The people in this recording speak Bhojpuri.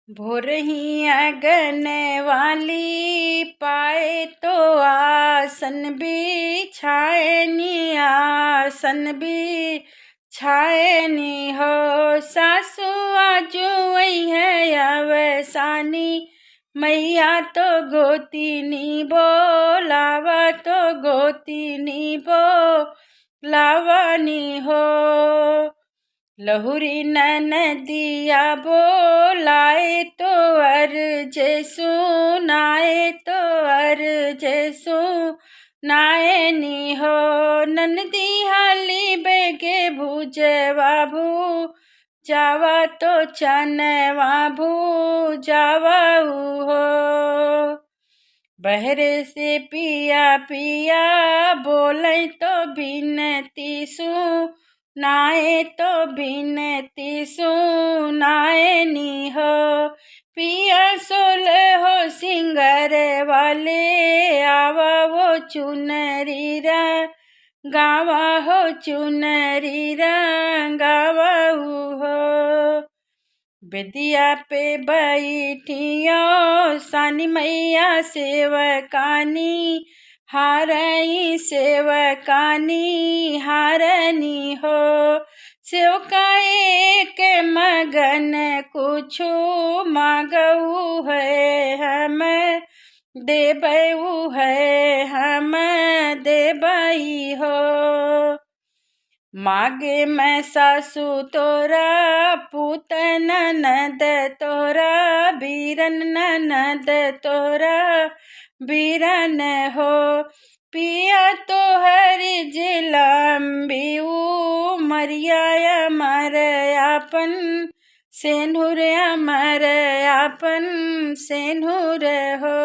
भोर ही अगन वाली पाए तो आसन बिछाए आसन बिछाए हो सासु आजू वही है अवसानी मैया तो गोतीनी बोलावा तो गोतीनी बोलावानी हो लहुरी नदिया बोलाए तो अर्ज सुनाए तो अर्ज सुनाए नी हो नंदी हाली बेगे भूजवा भू जावा तो चनवा भू जावा हो बहरे से पिया पिया बोले तो बिनती सुनाए तो बिनती सुनाए नी हो पिया सोल हो सिंगर वाले आवा वो चुनरी गावा हो चुनरी गावा हो बेदिया पे बैठियो सानी मैया सेवकानी हारई सेवकानी हारनी हो सेवकाए के मगन कुछु मांगऊ है हम देबऊ है हम देबई हो मागे मैं सासु तोरा पूत ननद तोरा बीरन ननद तोरा बीरन हो पिया तो हरि जिलम्बी मरिया अमर आपन सेनुर अमर आपन सेनुर हो।